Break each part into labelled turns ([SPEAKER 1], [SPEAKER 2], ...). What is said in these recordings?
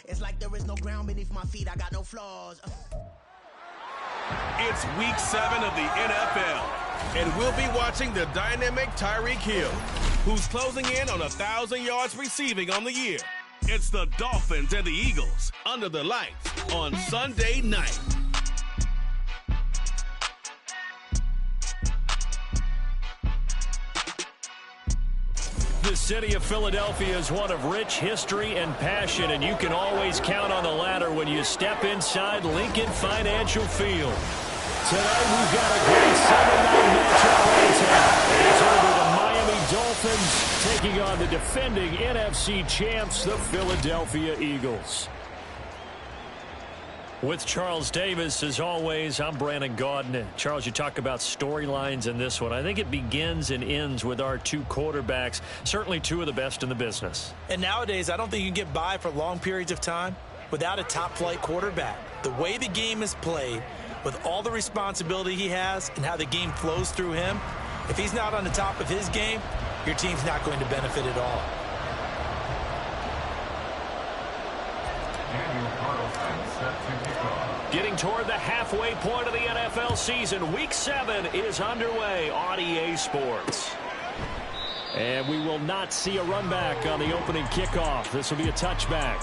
[SPEAKER 1] It's like there is no ground beneath my feet. I got no flaws.
[SPEAKER 2] It's week 7 of the NFL, and we'll be watching the dynamic Tyreek Hill, who's closing in on 1,000 yards receiving on the year. It's the Dolphins and the Eagles under the lights on Sunday night.
[SPEAKER 3] The city of Philadelphia is one of rich history and passion, and you can always count on the latter when you step inside Lincoln Financial Field. Tonight we've got a great Sunday night matchup. It's over the Miami Dolphins taking on the defending NFC champs, the Philadelphia Eagles. With Charles Davis, as always, I'm Brandon Gaudin. Charles, you talk about storylines in this one. I think it begins and ends with our two quarterbacks, certainly two of the best in the business.
[SPEAKER 4] And nowadays, I don't think you can get by for long periods of time without a top-flight quarterback. The way the game is played, with all the responsibility he has and how the game flows through him, if he's not on the top of his game, your team's not going to benefit at all.
[SPEAKER 3] Getting toward the halfway point of the NFL season, Week 7 is underway on EA Sports. And we will not see a run back on the opening kickoff. This will be a touchback.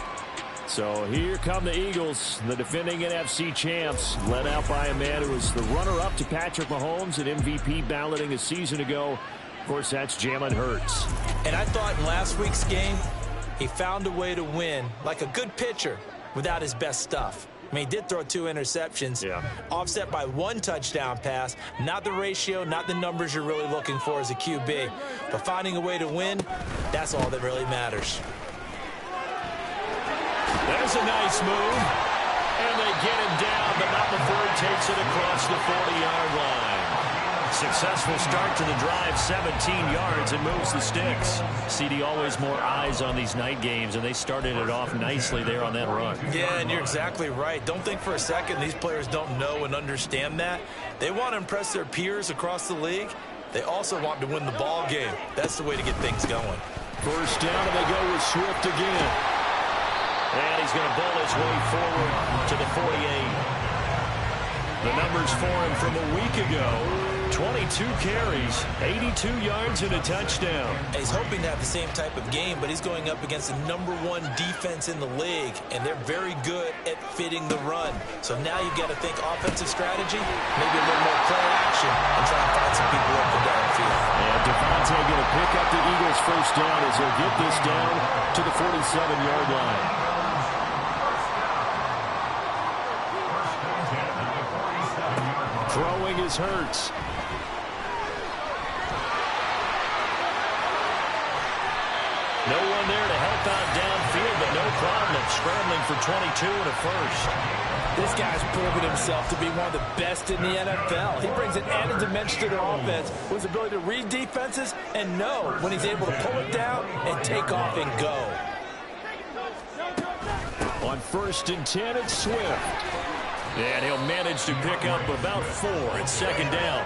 [SPEAKER 3] So here come the Eagles, the defending NFC champs, led out by a man who was the runner-up to Patrick Mahomes at MVP balloting a season ago. Of course, that's Jalen Hurts.
[SPEAKER 4] And I thought in last week's game, he found a way to win like a good pitcher without his best stuff. I mean, he did throw 2 interceptions, offset by 1 touchdown pass. Not the ratio, not the numbers you're really looking for as a QB. But finding a way to win, that's all that really matters.
[SPEAKER 3] There's a nice move. And they get him down, but not before he takes it across the 40-yard line. Successful start to the drive, 17 yards, and moves the sticks. CD, always more eyes on these night games, and they started it off nicely there on that run.
[SPEAKER 4] Yeah, and you're exactly right. Don't think for a second these players don't know and understand that. They want to impress their peers across the league. They also want to win the ball game. That's the way to get things going.
[SPEAKER 3] First down, and they go with Swift again. And he's going to bowl his way forward to the 48. The numbers for him from a week ago. 22 carries, 82 yards, and a touchdown.
[SPEAKER 4] And he's hoping to have the same type of game, but he's going up against the #1 defense in the league, and they're very good at fitting the run. So now you've got to think offensive strategy, maybe a little more play action, and try and find some people up and down the field.
[SPEAKER 3] And Devontae going to pick up the Eagles' first down as he'll get this down to the 47-yard line. Throwing is Hurts. No one there to help out downfield, but no problem scrambling for 22 and a first.
[SPEAKER 4] This guy's proven himself to be one of the best in the NFL. He brings an added dimension to their offense with his ability to read defenses and know when he's able to pull it down and take off and go.
[SPEAKER 3] On 1st and 10, it's Swift. And he'll manage to pick up about 4 at 2nd down.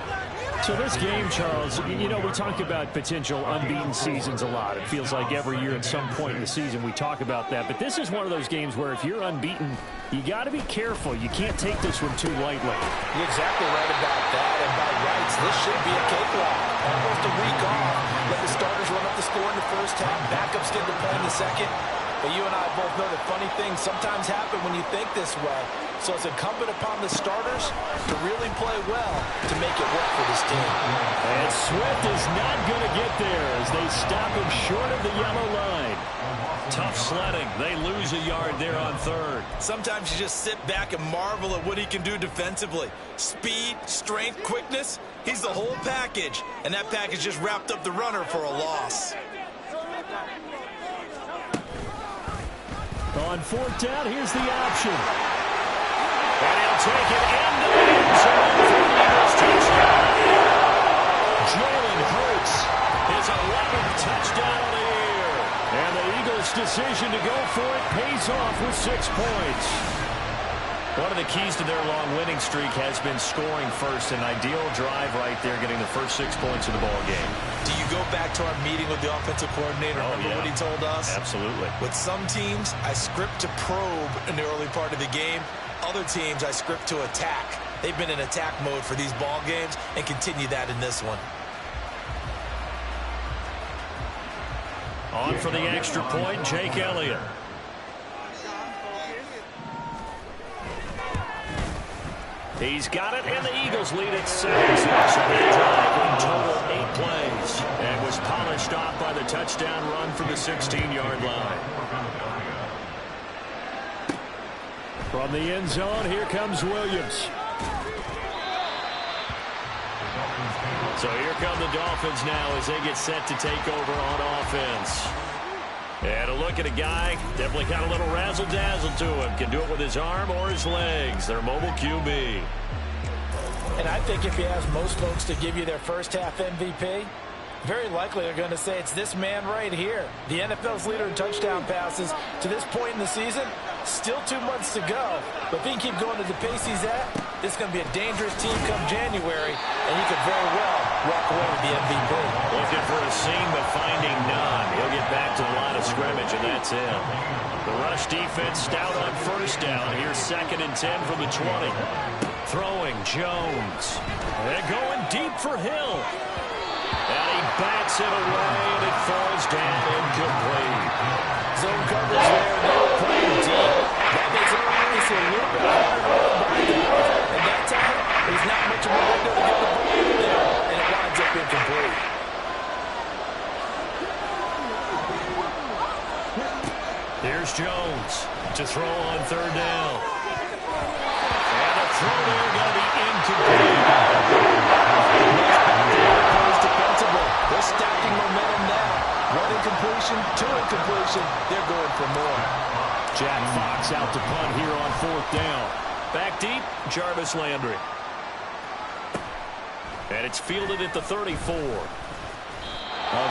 [SPEAKER 3] So this game, Charles, you know, we talk about potential unbeaten seasons a lot. It feels like every year at some point in the season we talk about that. But this is one of those games where if you're unbeaten, you got to be careful. You can't take this one too lightly.
[SPEAKER 4] You're exactly right about that. And by rights, this should be a cakewalk. Almost a week off. Let the starters run up the score in the first half. Backups get to play in the second. But you and I both know that funny things sometimes happen when you think this way. So it's incumbent upon the starters to really play well to make it work for this team.
[SPEAKER 3] And Swift is not going to get there as they stop him short of the yellow line. Tough sledding. They lose a yard there on 3rd.
[SPEAKER 4] Sometimes you just sit back and marvel at what he can do defensively. Speed, strength, quickness. He's the whole package. And that package just wrapped up the runner for a loss.
[SPEAKER 3] On 4th down, here's the option. And he'll take it into the end zone for the Eagles touchdown. Jalen Hurts, his 11th touchdown of the year. And the Eagles' decision to go for it pays off with 6 points. One of the keys to their long winning streak has been scoring first. An ideal drive right there, getting the first 6 points of the ball game.
[SPEAKER 4] Do you go back to our meeting with the offensive coordinator? Remember what he told us?
[SPEAKER 3] Absolutely.
[SPEAKER 4] With some teams, I script to probe in the early part of the game. Other teams, I script to attack. They've been in attack mode for these ball games and continue that in this one.
[SPEAKER 3] On for the extra point, Jake Elliott. He's got it, and the Eagles lead at 6. In total 8 plays, and was polished off by the touchdown run from the 16-yard line. From the end zone, here comes Williams. So here come the Dolphins now as they get set to take over on offense. And a look at a guy, definitely got a little razzle-dazzle to him. Can do it with his arm or his legs. Their mobile QB.
[SPEAKER 4] And I think if you ask most folks to give you their first half MVP, very likely they're going to say it's this man right here. The NFL's leader in touchdown passes to this point in the season. Still 2 months to go. But if he can keep going at the pace he's at, this is going to be a dangerous team come January, and he could very well walk away with the MVP.
[SPEAKER 3] Looking for a seam, but finding none. He'll get back to the line of scrimmage, and that's him. The rush defense stout on first down. Here's 2nd and 10 from the 20. Throwing Jones. They're going deep for Hill. And he bats it away, and it falls down incomplete.
[SPEAKER 4] Zone coverage there. They were playing deep. That makes it obviously a little bit harder to run by guys. And that time, there's not much of a window to get the ball in there, and it winds up incomplete.
[SPEAKER 3] Here's Jones to throw on 3rd down. And the throw there going to be incomplete.
[SPEAKER 4] Defensively, they're stacking momentum now. 1 incompletion, 2 incompletion. They're going for more.
[SPEAKER 3] Jack Fox out to punt here on 4th down. Back deep, Jarvis Landry. And it's fielded at the 34. A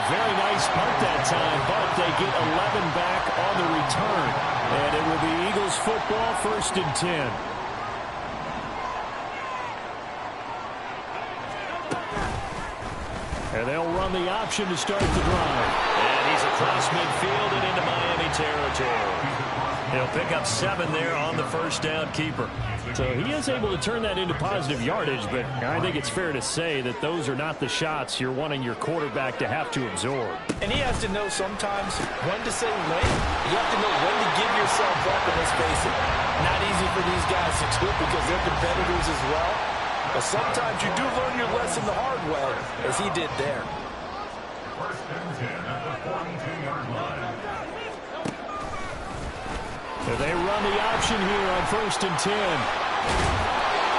[SPEAKER 3] very nice punt that time, but they get 11 back on the return. And it will be Eagles football, 1st and 10. And they'll run the option to start the drive. And he's across midfield and into Miami territory. He'll pick up 7 there on the 1st down keeper. So he is able to turn that into positive yardage, but I think it's fair to say that those are not the shots you're wanting your quarterback to have to absorb.
[SPEAKER 4] And he has to know sometimes when to say when. You have to know when to give yourself up, and let's face it, not easy for these guys to do because they're competitors as well. But sometimes you do learn your lesson the hard way, as he did there.
[SPEAKER 5] 1st and 10 at the 42-yard line.
[SPEAKER 3] They run the option here on 1st and 10.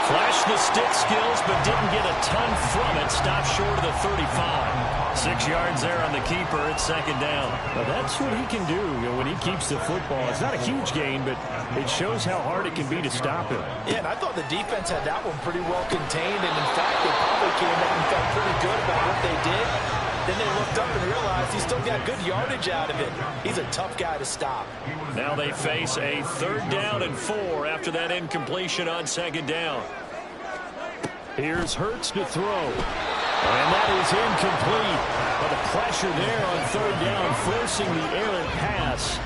[SPEAKER 3] Flashed the stick skills, but didn't get a ton from it. Stopped short of the 35. 6 yards there on the keeper. It's 2nd down. Well, that's what he can do when he keeps the football. It's not a huge gain, but it shows how hard it can be to stop him.
[SPEAKER 4] Yeah, and I thought the defense had that one pretty well contained, and in fact, they probably came up and felt pretty good about what they did. Then they looked up and realized he still got good yardage out of it. He's a tough guy to stop.
[SPEAKER 3] Now they face a 3rd down and 4 after that incompletion on 2nd down. Here's Hurts to throw. And that is incomplete. But the pressure there on 3rd down, forcing the errant pass.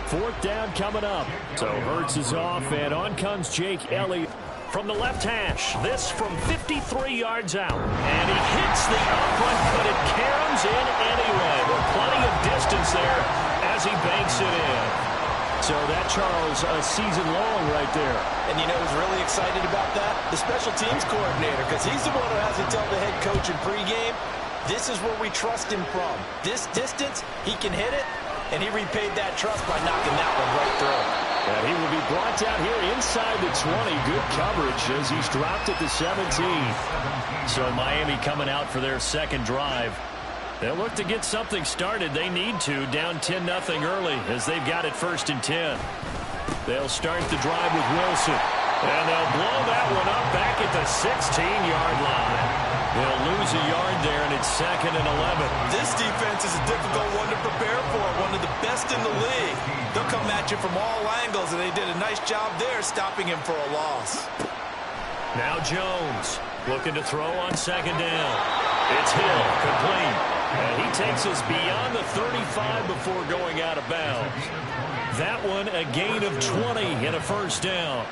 [SPEAKER 3] 4th down coming up. So Hurts is off, and on comes Jake Elliott. From the left hash, this from 53 yards out. And he hits the up-front, but it caroms in anyway. With plenty of distance there as he banks it in. So that, Charles, a season long right there.
[SPEAKER 4] And you know who's really excited about that? The special teams coordinator, because he's the one who has to tell the head coach in pregame, this is where we trust him from. This distance, he can hit it, and he repaid that trust by knocking that one right through.
[SPEAKER 3] And he will be brought down here inside the 20. Good coverage as he's dropped at the 17. So Miami coming out for their 2nd drive. They'll look to get something started. They need to, down 10-0 early as they've got it 1st and 10. They'll start the drive with Wilson. And they'll blow that one up back at the 16-yard line. They'll lose a yard there, and it's 2nd and 11.
[SPEAKER 4] This defense is a difficult one to prepare for, one of the best in the league. They'll come at you from all angles, and they did a nice job there stopping him for a loss.
[SPEAKER 3] Now Jones looking to throw on 2nd down. It's Hill, complete. And he takes us beyond the 35 before going out of bounds. That one a gain of 20 and a 1st down.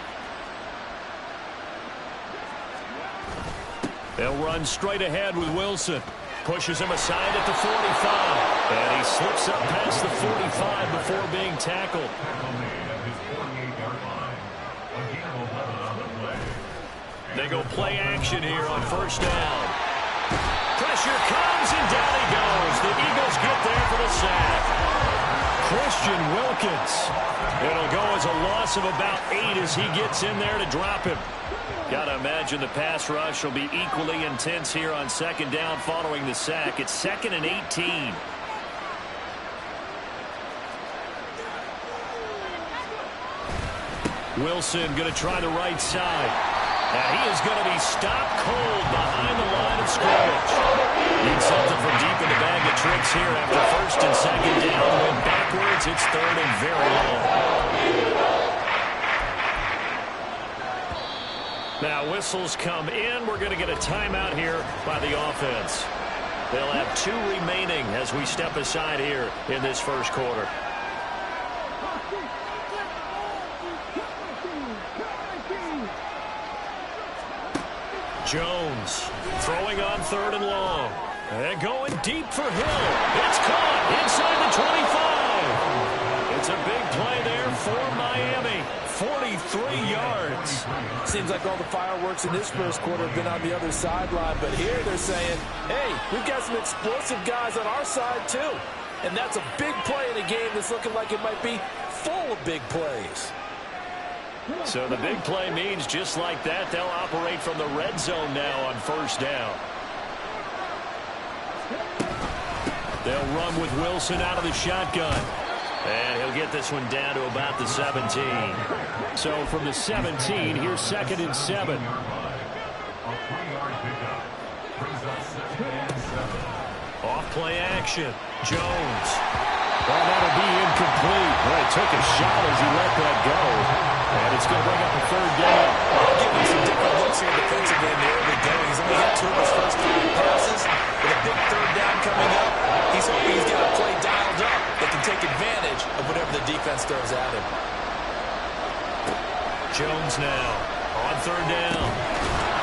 [SPEAKER 3] They'll run straight ahead with Wilson. Pushes him aside at the 45. And he slips up past the 45 before being tackled. They go play action here on 1st down. Pressure comes, and down he goes. The Eagles get there for the sack. Christian Wilkins. It'll go as a loss of about 8 as he gets in there to drop him. Got to imagine the pass rush will be equally intense here on 2nd down following the sack. It's 2nd and 18. Wilson going to try the right side. And he is going to be stopped cold behind the line of scrimmage. Need something from deep in the bag of tricks here after 1st and 2nd down. Went backwards. It's 3rd and very long. Now whistles come in. We're going to get a timeout here by the offense. They'll have 2 remaining as we step aside here in this 1st quarter. Jones throwing on 3rd and long. And going deep for Hill. It's caught inside the 25. It's a big play there for Miami. 43 yards.
[SPEAKER 4] Seems like all the fireworks in this 1st quarter have been on the other sideline, but here they're saying, hey, we've got some explosive guys on our side too. And that's a big play in a game that's looking like it might be full of big plays.
[SPEAKER 3] So the big play means just like that, they'll operate from the red zone now on 1st down. They'll run with Wilson out of the shotgun. And he'll get this one down to about the 17. So from the 17, here's 2nd and 7. Off play action. Jones. Well, that'll be incomplete. Well, he took a shot as he let that go. And it's going to bring up a 3rd down.
[SPEAKER 4] I'll give him some different looks here defensively in the early going. He's only got 2 of his first 5 passes. With a big 3rd down coming up, he's hoping he's got a play dialed up that can take advantage of whatever the defense throws at him.
[SPEAKER 3] Jones now on 3rd down.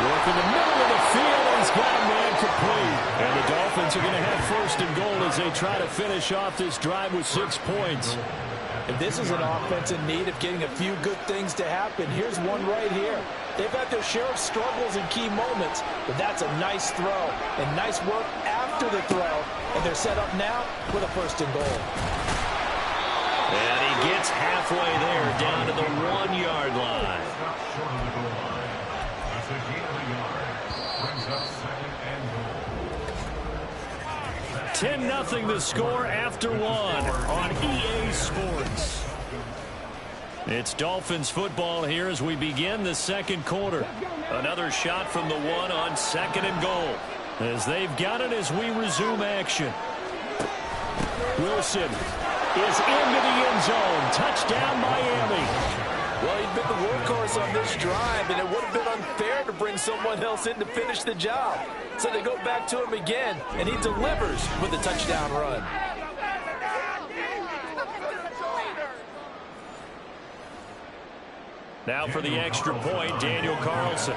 [SPEAKER 3] Work in the middle of the field, and he's got a man complete. And the Dolphins are going to have 1st and goal as they try to finish off this drive with 6 points.
[SPEAKER 4] If this is an offense in need of getting a few good things to happen, here's one right here. They've had their share of struggles in key moments, but that's a nice throw and nice work after the throw. And they're set up now with a 1st and goal.
[SPEAKER 3] And he gets halfway there down to the 1-yard line. 10-0 the score after 1 on EA Sports. It's Dolphins football here as we begin the 2nd quarter. Another shot from the 1 on 2nd and goal. As they've got it as we resume action. Wilson is into the end zone. Touchdown, Miami.
[SPEAKER 4] Well, he'd been the workhorse on this drive, and it would have been unfair to bring someone else in to finish the job. So they go back to him again, and he delivers with a touchdown run.
[SPEAKER 3] Now for the extra point, Daniel Carlson.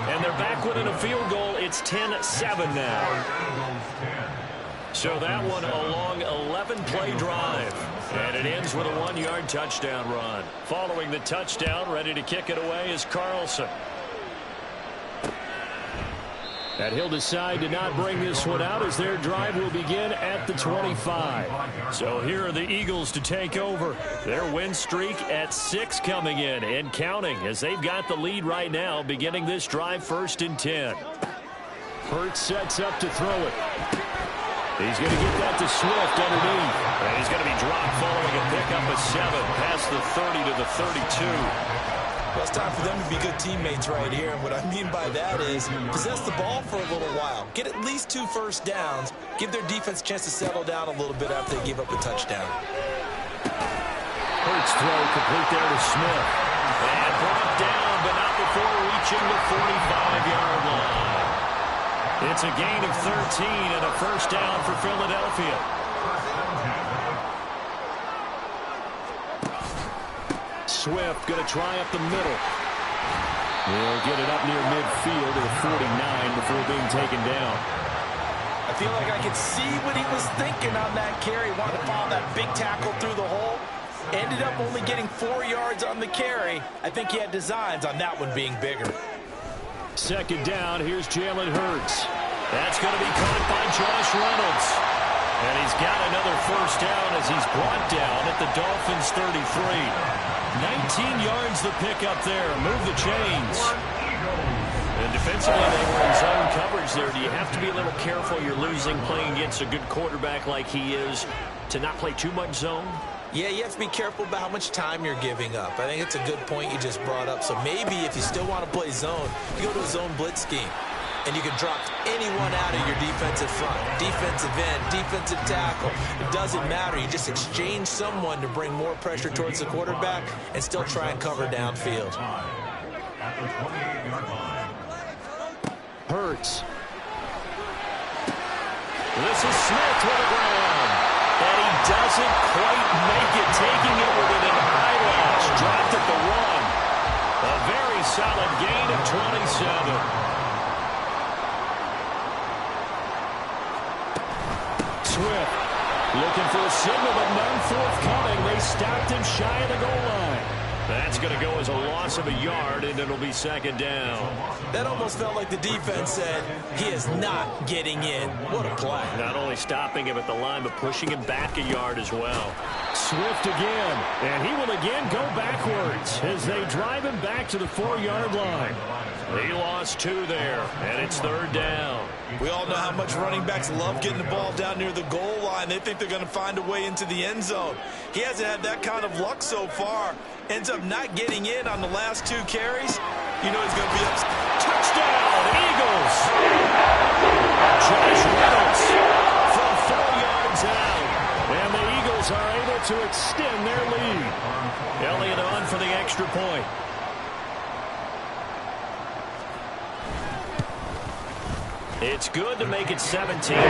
[SPEAKER 3] And they're back within a field goal. It's 10-7 now. So that one a long 11-play drive. And it ends with a 1-yard touchdown run. Following the touchdown, ready to kick it away is Carlson. And he'll decide to not bring this one out as their drive will begin at the 25. So here are the Eagles to take over. Their win streak at 6 coming in and counting as they've got the lead right now beginning this drive 1st and 10. Hurts sets up to throw it. He's going to get that to Swift underneath. And he's going to be dropped following a pickup of 7 past the 30 to the 32.
[SPEAKER 4] Well, it's time for them to be good teammates right here. And what I mean by that is possess the ball for a little while. Get at least 2 first downs. Give their defense a chance to settle down a little bit after they give up a touchdown.
[SPEAKER 3] Hurts throw complete there to Smith. And brought down, but not before reaching the 45-yard line. It's a gain of 13 and a first down for Philadelphia. Swift going to try up the middle. He'll get it up near midfield to the 49 before being taken down.
[SPEAKER 4] I feel like I could see what he was thinking on that carry. Wanted to follow that big tackle through the hole. Ended up only getting 4 yards on the carry. I think he had designs on that one being bigger.
[SPEAKER 3] Second down, here's Jalen Hurts. That's going to be caught by Josh Reynolds. And he's got another first down as he's brought down at the Dolphins' 33. 19 yards the pickup there. Move the chains. And defensively, they were in zone coverage there. Do you have to be a little careful? You're losing playing against a good quarterback like he is to not play too much zone?
[SPEAKER 4] Yeah, you have to be careful about how much time you're giving up. I think it's a good point you just brought up. So maybe if you still want to play zone, you go to a zone blitz scheme. And you can drop anyone out of your defensive front. Defensive end, defensive tackle. It doesn't matter. You just exchange someone to bring more pressure towards the quarterback and still try and cover downfield.
[SPEAKER 3] Hurts. This is Smith with the ground. And he doesn't quite make it, taking it within an eyelash. Dropped at the 1. A very solid gain of 27. Swift looking for a signal, but none forthcoming. They stopped him shy of the goal line. That's going to go as a loss of a yard, and it'll be second down.
[SPEAKER 4] That almost felt like the defense said, he is not getting in. What a play.
[SPEAKER 3] Not only stopping him at the line, but pushing him back a yard as well. Swift again, and he will again go backwards as they drive him back to the 4-yard line. He lost 2 there, and it's third down.
[SPEAKER 4] We all know how much running backs love getting the ball down near the goal line. They think they're going to find a way into the end zone. He hasn't had that kind of luck so far. Ends up not getting in on the last 2 carries. You know he's going to be up.
[SPEAKER 3] Touchdown, Eagles! Josh Reynolds from 4 yards out. And the Eagles are able to extend their lead. Elliott on for the extra point. It's good to make it 17-7. That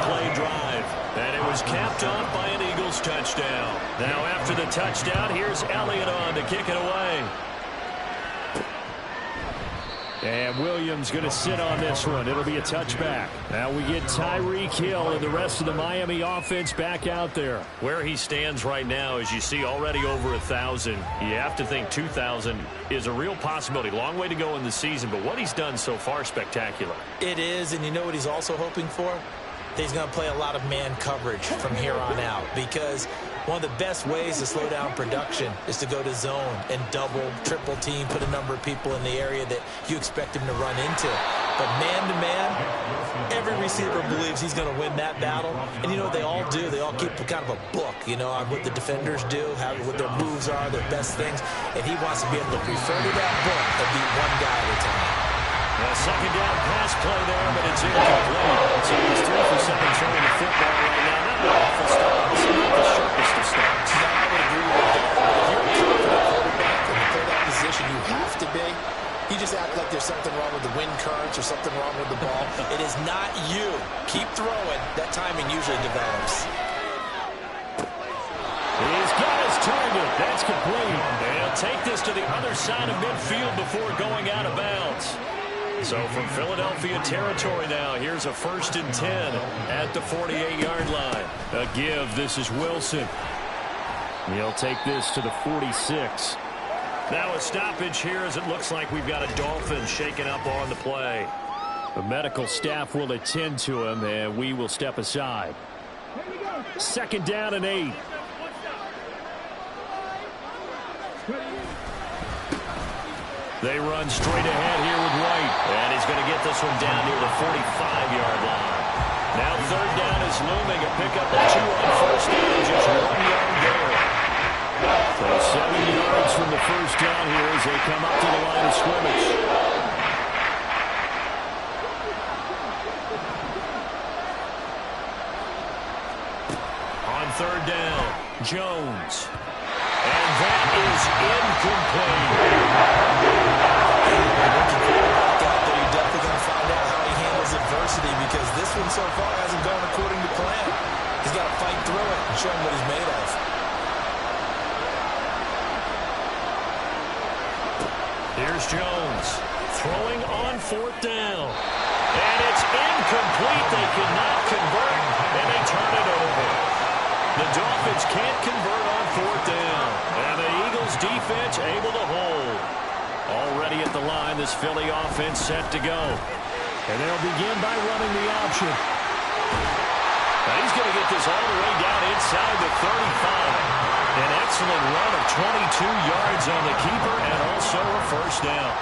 [SPEAKER 3] 9-play drive. And it was capped off by an Eagles touchdown. Now after the touchdown, here's Elliott on to kick it away. And Williams going to sit on this one. It'll be a touchback. Now we get Tyreek Hill and the rest of the Miami offense back out there. Where he stands right now, as you see, already over 1,000. You have to think 2,000 is a real possibility. Long way to go in the season, but what he's done so far, spectacular.
[SPEAKER 4] It is, and you know what he's also hoping for? He's going to play a lot of man coverage from here on out, because one of the best ways to slow down production is to go to zone and double, triple team, put a number of people in the area that you expect him to run into. But man-to-man, every receiver believes he's going to win that battle. And you know what they all do? They all keep kind of a book, you know, on what the defenders do, what their moves are, their best things. And he wants to be able to refer to that book and beat one guy at a time.
[SPEAKER 3] A second down pass play there, but it's incomplete. So he's 3 for 7 throwing the football right now. Not an awful start. It's not the sharpest of starts.
[SPEAKER 4] No, I would agree with that. If you're a confident quarterback and you play that position, you have to be. You just act like there's something wrong with the wind currents or something wrong with the ball. It is not you. Keep throwing. That timing usually develops.
[SPEAKER 3] He's got his target. That's complete. They'll take this to the other side of midfield before going out of bounds. So from Philadelphia territory now, here's a 1st and 10 at the 48-yard line. A give. This is Wilson. He'll take this to the 46. Now a stoppage here as it looks like we've got a Dolphin shaken up on the play. The medical staff will attend to him, and we will step aside. 2nd down and 8. They run straight ahead here with White. And he's going to get this one down near the 45-yard line. Now third down is looming. A pickup of 2 on first down and just 1 yard there. So 7 yards from the first down here as they come up to the line of scrimmage. On third down, Jones. And that is incomplete.
[SPEAKER 4] You're definitely going to find out how he handles adversity because this one so far hasn't gone according to plan. He's got to fight through it and show him what he's made of.
[SPEAKER 3] Here's Jones throwing on fourth down. And it's incomplete. They cannot convert, and they turn it over. The Dolphins can't convert on fourth down. And the Eagles defense able to hold. Already at the line, this Philly offense set to go. And they'll begin by running the option. Now he's going to get this all the way down inside the 35. An excellent run of 22 yards on the keeper and also a first down.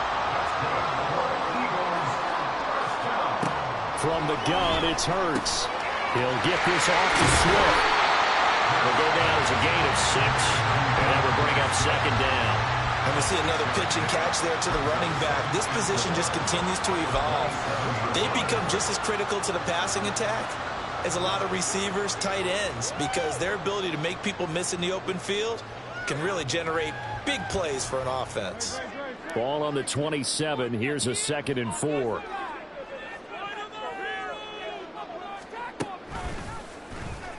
[SPEAKER 3] From the gun, it's Hurts. He'll get this off to Swift. Will go down as a gain of 6, and that will bring up second down.
[SPEAKER 4] And we see another pitch and catch there to the running back. This position just continues to evolve. They become just as critical to the passing attack as a lot of receivers, tight ends, because their ability to make people miss in the open field can really generate big plays for an offense.
[SPEAKER 3] Ball on the 27. Here's a 2nd and 4.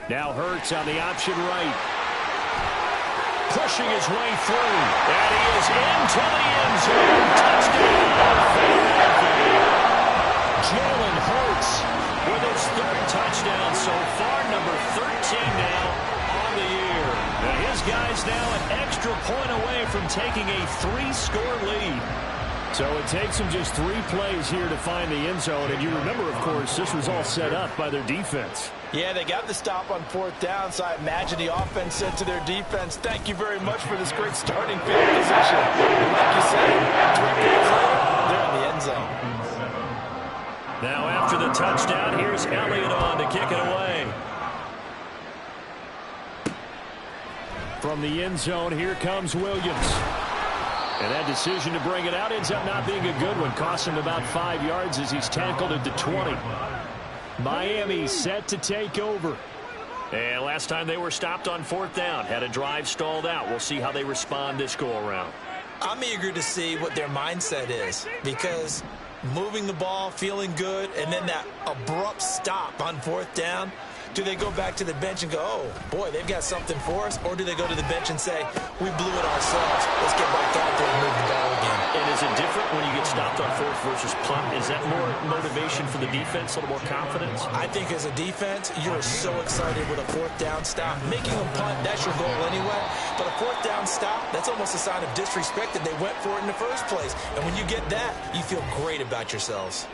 [SPEAKER 3] Now Hurts on the option right. Pushing his way through. And he is into the end zone. Touchdown. Jalen Hurts with his 3rd touchdown so far. Number 13 now on the year. And his guys now an extra point away from taking a 3-score lead. So it takes them just 3 plays here to find the end zone. And you remember, of course, this was all set up by their defense.
[SPEAKER 4] Yeah, they got the stop on fourth down, so I imagine the offense said to their defense, thank you very much for this great starting field position. And like you said, 3 plays later, they're in the end zone.
[SPEAKER 3] Now after the touchdown, here's Elliott on to kick it away. From the end zone, here comes Williams. And that decision to bring it out ends up not being a good one. Cost him about 5 yards as he's tackled at the 20. Miami set to take over. And last time they were stopped on fourth down, had a drive stalled out. We'll see how they respond this go-around.
[SPEAKER 4] I'm eager to see what their mindset is because moving the ball, feeling good, and then that abrupt stop on fourth down, do they go back to the bench and go, oh, boy, they've got something for us? Or do they go to the bench and say, we blew it ourselves. Let's get back out there and move the ball again.
[SPEAKER 3] And is it different when you get stopped on fourth versus punt? Is that more motivation for the defense, a little more confidence?
[SPEAKER 4] I think as a defense, you're so excited with a fourth down stop. Making a punt, that's your goal anyway. But a fourth down stop, that's almost a sign of disrespect that they went for it in the first place. And when you get that, you feel great about yourselves.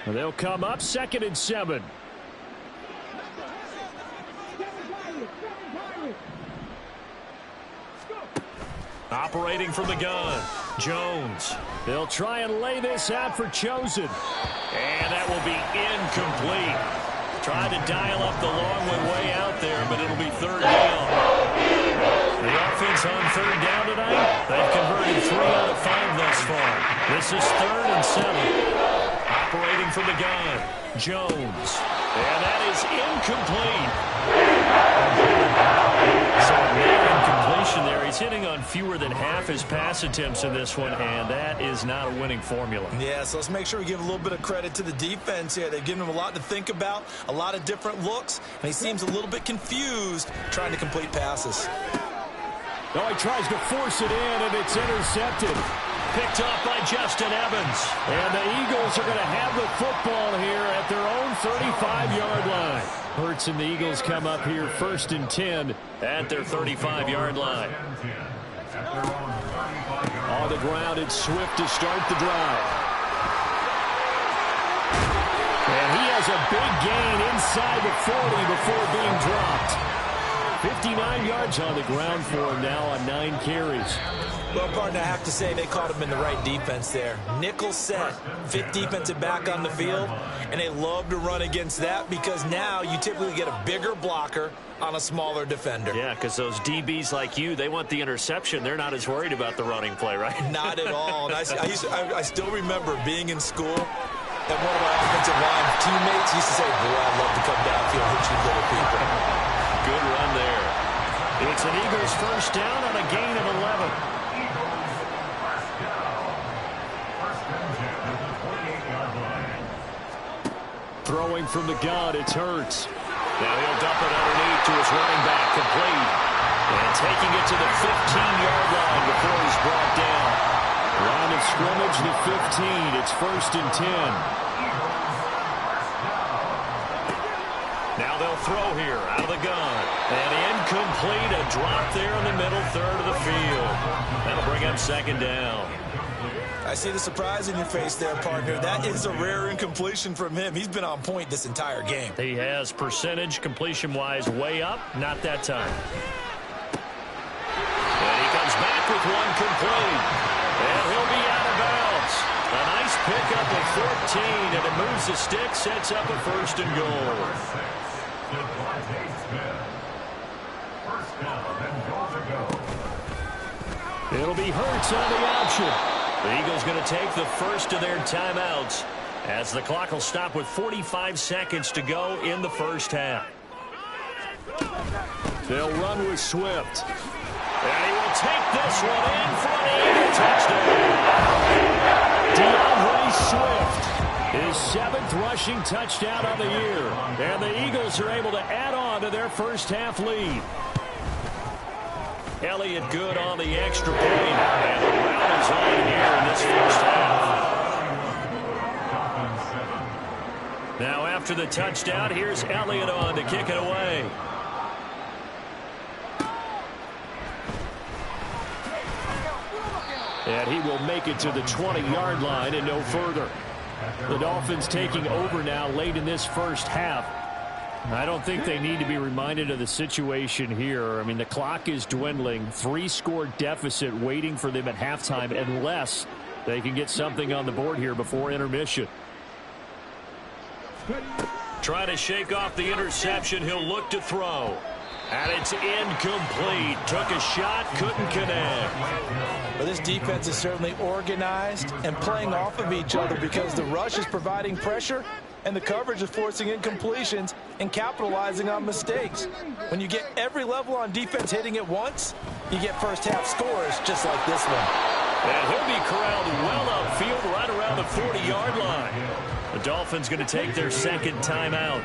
[SPEAKER 3] They'll come up 2nd and 7. Operating from the gun, Jones. They'll try and lay this out for Chosen. And that will be incomplete. Tried to dial up the long way out there, but it'll be 3rd down. The offense on 3rd down tonight, they've converted 3 out of 5 thus far. This is 3rd and 7. Operating from the gun, Jones. And that is incomplete. So a incompletion there. He's hitting on fewer than half his pass attempts in this one, and that is not a winning formula.
[SPEAKER 4] Yeah, so let's make sure we give a little bit of credit to the defense here. They've given him a lot to think about, a lot of different looks, and he seems a little bit confused trying to complete passes.
[SPEAKER 3] Oh, he tries to force it in, and it's intercepted. Picked off by Justin Evans. And the Eagles are going to have the football here at their own 35-yard line. Hurts and the Eagles come up here 1st and 10 at their 35-yard line. On the ground, it's Swift to start the drive. And he has a big gain inside the 40 before being dropped. 59 yards on the ground for him now on 9 carries.
[SPEAKER 4] Well, partner, I have to say they caught him in the right defense there. Nickel set, 5th defensive back on the field, and they love to run against that because now you typically get a bigger blocker on a smaller defender.
[SPEAKER 3] Yeah, because those DBs like you, they want the interception. They're not as worried about the running play, right?
[SPEAKER 4] Not at all. And I still remember being in school, and one of my offensive line teammates used to say, boy, I'd love to come downfield and hit you little people.
[SPEAKER 3] Good run there. It's an Eagles first down on a gain of 11. Throwing from the gun, it's Hurts. Now he'll dump it underneath to his running back, complete. And taking it to the 15-yard line before he's brought down. Line of scrimmage, the 15. It's 1st and 10. Now they'll throw here out of the gun. And incomplete, a drop there in the middle third of the field. That'll bring up 2nd down.
[SPEAKER 4] I see the surprise in your face there, partner. That is a rare incompletion from him. He's been on point this entire game.
[SPEAKER 3] He has percentage completion-wise way up. Not that time. And he comes back with one complete. And he'll be out of bounds. A nice pickup of 14, and it moves the stick, sets up a 1st and goal. It'll be Hurts on the option. The Eagles going to take the first of their timeouts as the clock will stop with 45 seconds to go in the first half. They'll run with Swift. And he will take this one in for an Eagle touchdown. DeAndre Swift, his 7th rushing touchdown on the year. And the Eagles are able to add on to their first half lead. Elliott good on the extra point. And the round is on here in this first half. Now after the touchdown, here's Elliott on to kick it away. And he will make it to the 20-yard line and no further. The Dolphins taking over now late in this first half. I don't think they need to be reminded of the situation here. I mean, the clock is dwindling. 3-score deficit waiting for them at halftime unless they can get something on the board here before intermission. Trying to shake off the interception. He'll look to throw. And it's incomplete. Took a shot, couldn't connect.
[SPEAKER 4] Well, this defense is certainly organized and playing off of each other because the rush is providing pressure and the coverage is forcing incompletions and capitalizing on mistakes. When you get every level on defense hitting at once, you get first half scores just like this one.
[SPEAKER 3] And he'll be corralled well upfield right around the 40-yard line. The Dolphins going to take their 2nd timeout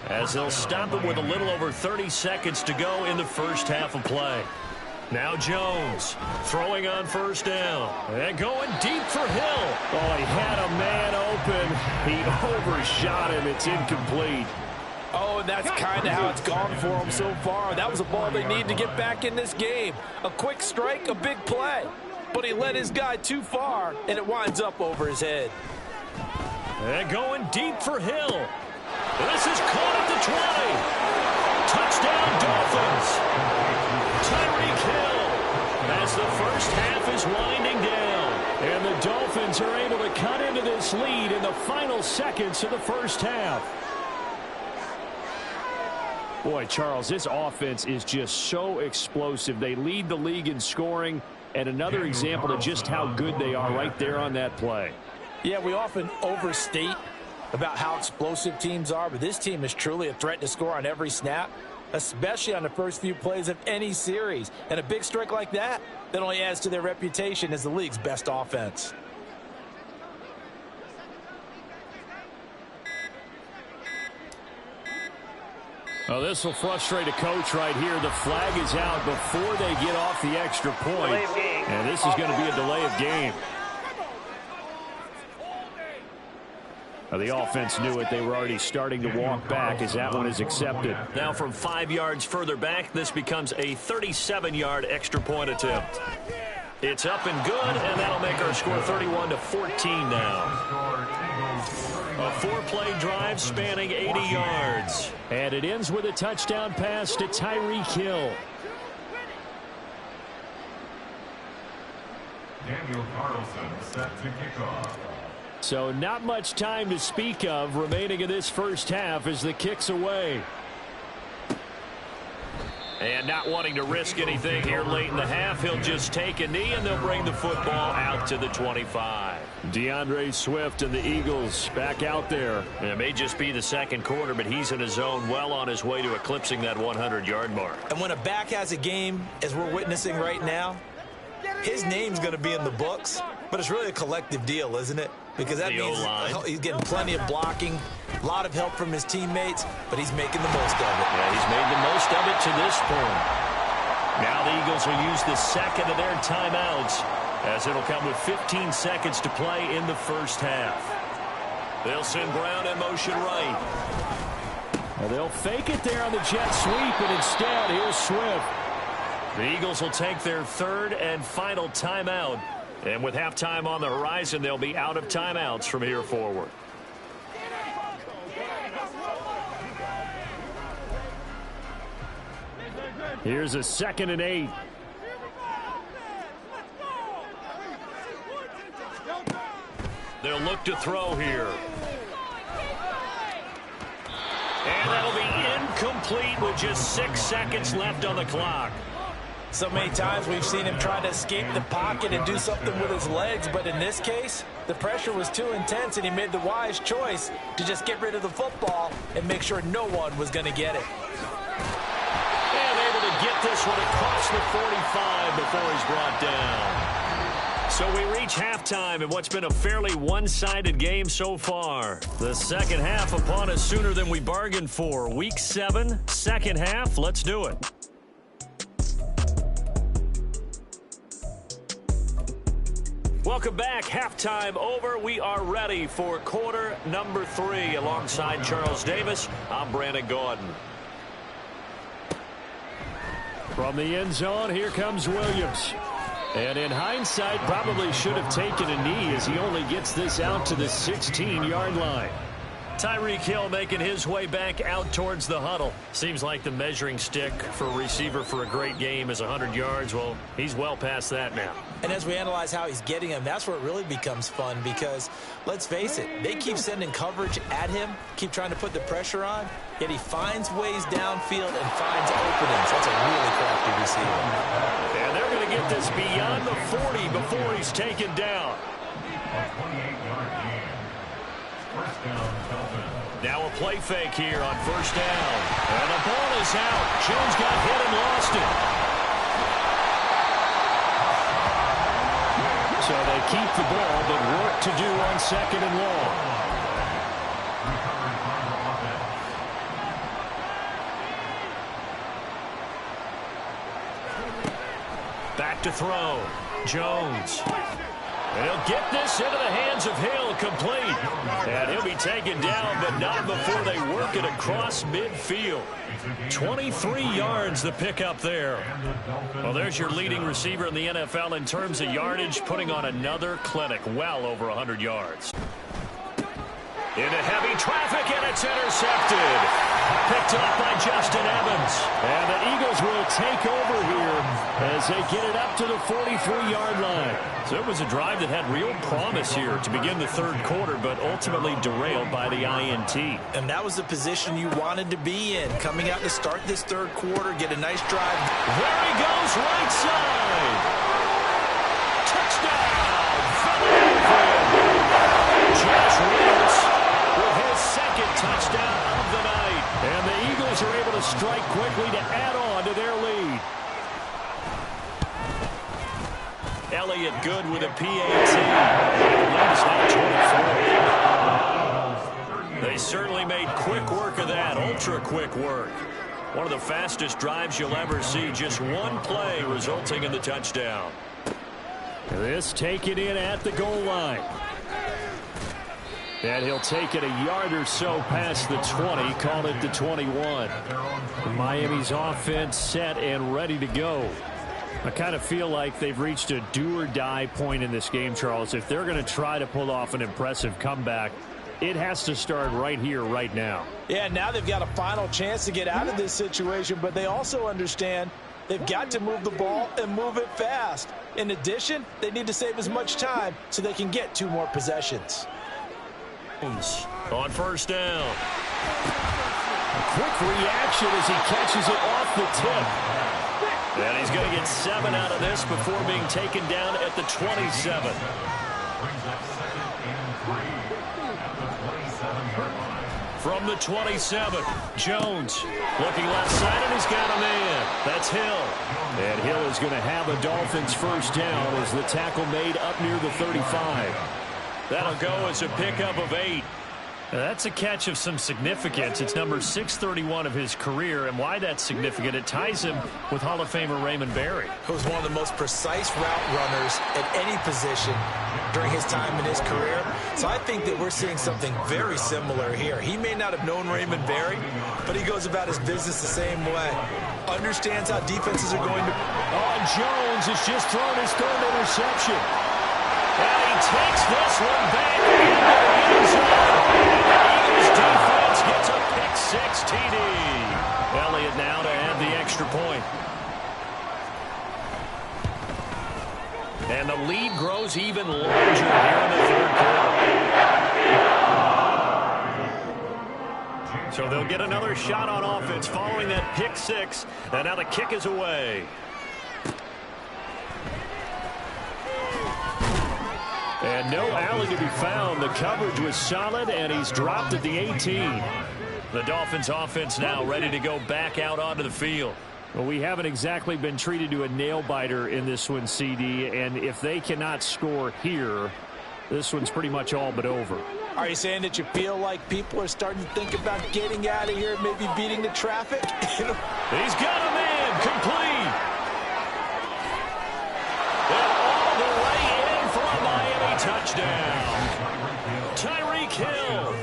[SPEAKER 3] as they'll stop it with a little over 30 seconds to go in the first half of play. Now Jones throwing on first down and going deep for Hill. Oh, he had a man open. He overshot him. It's incomplete.
[SPEAKER 6] Oh, and that's kind of how it's gone for them so far. That was a ball they need to get back in this game. A quick strike, a big play. But he led his guy too far, and it winds up over his head.
[SPEAKER 3] And going deep for Hill. This is caught at the 20. Touchdown, Dolphins. Tyreek Hill as the first half is winding down. And the Dolphins are able to cut into this lead in the final seconds of the first half. Boy, Charles, this offense is just so explosive. They lead the league in scoring, and another example of just how good they are right there on that play.
[SPEAKER 6] Yeah, we often overstate about how explosive teams are, but this team is truly a threat to score on every snap, especially on the first few plays of any series. And a big strike like that only adds to their reputation as the league's best offense.
[SPEAKER 3] Well, this will frustrate a coach right here. The flag is out before they get off the extra point. And this is going to be a delay of game. Now, the offense knew it. They were already starting to walk back as that one is accepted. Now from 5 yards further back, this becomes a 37-yard extra point attempt. It's up and good, and that'll make our score 31-14 now. A 4-play drive spanning 80 yards. And it ends with a touchdown pass to Tyreek Hill.
[SPEAKER 5] Daniel Carlson set to kick off.
[SPEAKER 3] So not much time to speak of remaining in this first half as the kick's away. And not wanting to risk anything here late in the half, he'll just take a knee and they'll bring the football out to the 25. DeAndre Swift and the Eagles back out there. And it may just be the second quarter, but he's in his zone, well on his way to eclipsing that 100-yard mark.
[SPEAKER 6] And when a back has a game, as we're witnessing right now, his name's going to be in the books, but it's really a collective deal, isn't it? Because that means he's getting plenty of blocking, a lot of help from his teammates, but he's making the most of it.
[SPEAKER 3] Yeah, he's made the most of it to this point. Now the Eagles will use the second of their timeouts, as it'll come with 15 seconds to play in the first half. They'll send Brown in motion right. Well, they'll fake it there on the jet sweep, and instead, here's Swift. The Eagles will take their third and final timeout. And with halftime on the horizon, they'll be out of timeouts from here forward. Here's a 2nd and 8. They'll look to throw here. And that'll be incomplete with just 6 seconds left on the clock.
[SPEAKER 6] So many times we've seen him try to escape the pocket and do something with his legs, but in this case, the pressure was too intense and he made the wise choice to just get rid of the football and make sure no one was going to get it.
[SPEAKER 3] And able to get this one across the 45 before he's brought down. So we reach halftime in what's been a fairly one-sided game so far. The second half upon us sooner than we bargained for. Week 7, second half, let's do it. Welcome back. Halftime over. We are ready for quarter number 3. Alongside Charles Davis, I'm Brandon Gordon. From the end zone, here comes Williams. And in hindsight, probably should have taken a knee as he only gets this out to the 16-yard line. Tyreek Hill making his way back out towards the huddle. Seems like the measuring stick for a receiver for a great game is 100 yards. Well, he's well past that now.
[SPEAKER 6] And as we analyze how he's getting them, that's where it really becomes fun because, let's face it, they keep sending coverage at him, keep trying to put the pressure on, yet he finds ways downfield and finds openings. That's a really crafty receiver.
[SPEAKER 3] And they're going to get this beyond the 40 before he's taken down.
[SPEAKER 5] A 28-yard gain. First down, Dolphins.
[SPEAKER 3] Now a play fake here on first down. And the ball is out. Jones got hit and lost it. So they keep the ball, but work to do on second and long.
[SPEAKER 5] Recovered by the offense.
[SPEAKER 3] Back to throw. Jones. And he'll get this into the hands of Hill, complete. And he'll be taken down, but not before they work it across midfield. 23 yards the pickup there. Well, there's your leading receiver in the NFL in terms of yardage, putting on another clinic, well over 100 yards. Into heavy traffic, and it's intercepted. Picked up by Justin Evans. And the Eagles will take over here as they get it up to the 43-yard line. So it was a drive that had real promise here to begin the third quarter, but ultimately derailed by the INT.
[SPEAKER 6] And that was the position you wanted to be in. Coming out to start this third quarter, get a nice drive.
[SPEAKER 3] There he goes, right side. Touchdown, Philadelphia. Josh Reynolds with his second touchdown of the night. And the Eagles are able to strike quickly to add on to their lead. Elliott good with a PAT. The lead is now 24. They certainly made quick work of that, ultra quick work. One of the fastest drives you'll ever see, just one play resulting in the touchdown. This taken in at the goal line. And he'll take it a yard or so past the 20, call it the 21. Miami's offense set and ready to go. I kind of feel like they've reached a do-or-die point in this game, Charles. If they're going to try to pull off an impressive comeback, it has to start right here, right now.
[SPEAKER 6] Yeah, now they've got a final chance to get out of this situation, but they also understand they've got to move the ball and move it fast. In addition, they need to save as much time so they can get 2 more possessions.
[SPEAKER 3] On first down. A quick reaction as he catches it off the tip. And he's going to get 7 out of this before being taken down at the 27. From the 27, Jones looking left side, and he's got a man. That's Hill. And Hill is going to have a Dolphins first down as the tackle made up near the 35. That'll go as a pickup of 8. Now, that's a catch of some significance. It's number 631 of his career, and why that's significant, it ties him with Hall of Famer Raymond Berry.
[SPEAKER 6] Who's one of the most precise route runners at any position during his time in his career. So I think that we're seeing something very similar here. He may not have known Raymond Berry, but he goes about his business the same way. Understands how defenses are going to...
[SPEAKER 3] Oh, Jones has just thrown his 3rd interception. And he takes this one back into the end zone. Eagles defense gets a pick-6 TD. Elliott now to add the extra point. And the lead grows even larger here in the 3rd quarter. So they'll get another shot on offense following that pick-6. And now the kick is away. And no alley to be found. The coverage was solid, and he's dropped at the 18. The Dolphins offense now ready to go back out onto the field. Well, we haven't exactly been treated to a nail-biter in this one, CD, and if they cannot score here, this one's pretty much all but over.
[SPEAKER 6] Are you saying that you feel like people are starting to think about getting out of here, maybe beating the traffic?
[SPEAKER 3] He's got a man, complete. And all the way in for a Miami touchdown. Tyreek Hill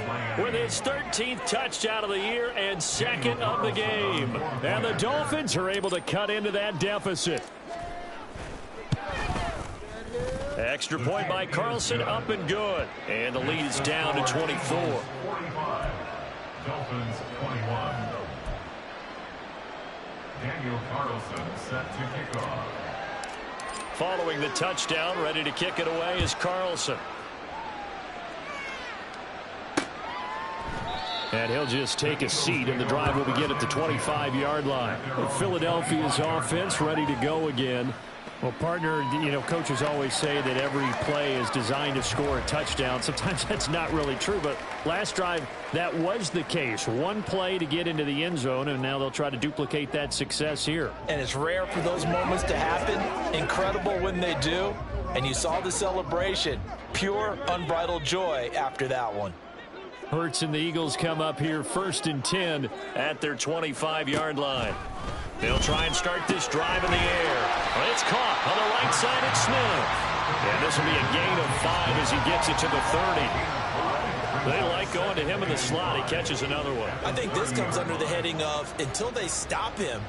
[SPEAKER 3] with his 13th touchdown of the year and 2nd of the game. And the Dolphins are able to cut into that deficit. Extra point by Carlson, up and good. And the lead is down to 24.
[SPEAKER 5] Dolphins 21. Daniel Carlson set to kick off.
[SPEAKER 3] Following the touchdown, ready to kick it away is Carlson. And he'll just take a seat, and the drive will begin at the 25-yard line. Philadelphia's offense ready to go again. Well, partner, you know, coaches always say that every play is designed to score a touchdown. Sometimes that's not really true, but last drive, that was the case. One play to get into the end zone, and now they'll try to duplicate that success here.
[SPEAKER 6] And it's rare for those moments to happen. Incredible when they do. And you saw the celebration. Pure, unbridled joy after that one.
[SPEAKER 3] Hurts and the Eagles come up here 1st and 10 at their 25-yard line. They'll try and start this drive in the air. Well, it's caught on the right side at Smith. And this will be a gain of 5 as he gets it to the 30. They like going to him in the slot. He catches another one.
[SPEAKER 6] I think this comes under the heading of until they stop him,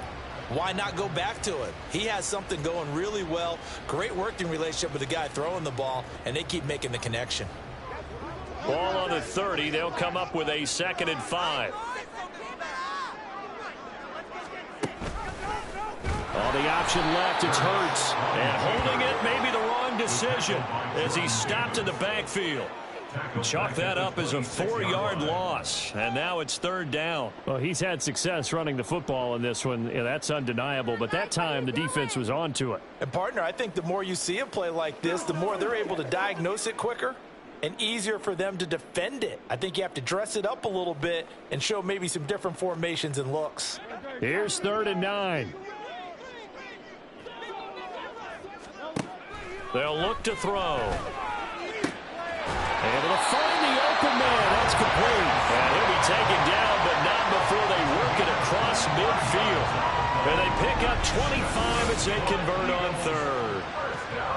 [SPEAKER 6] why not go back to it? He has something going really well. Great working relationship with the guy throwing the ball, and they keep making the connection.
[SPEAKER 3] Ball on the 30. They'll come up with a 2nd and 5. On the option left, it's Hurts. And holding it may be the wrong decision as he stopped in the backfield. Chalk that up as a 4-yard loss. And now it's 3rd down. Well, he's had success running the football in this one. Yeah, that's undeniable. But that time, the defense was on to it.
[SPEAKER 6] And, partner, I think the more you see a play like this, the more they're able to diagnose it quicker and easier for them to defend it. I think you have to dress it up a little bit and show maybe some different formations and looks.
[SPEAKER 3] Here's 3rd and 9. They'll look to throw. Able to find the open man. That's complete. And he'll be taken down, but not before they work it across midfield. And they pick up 25 as they convert on 3rd.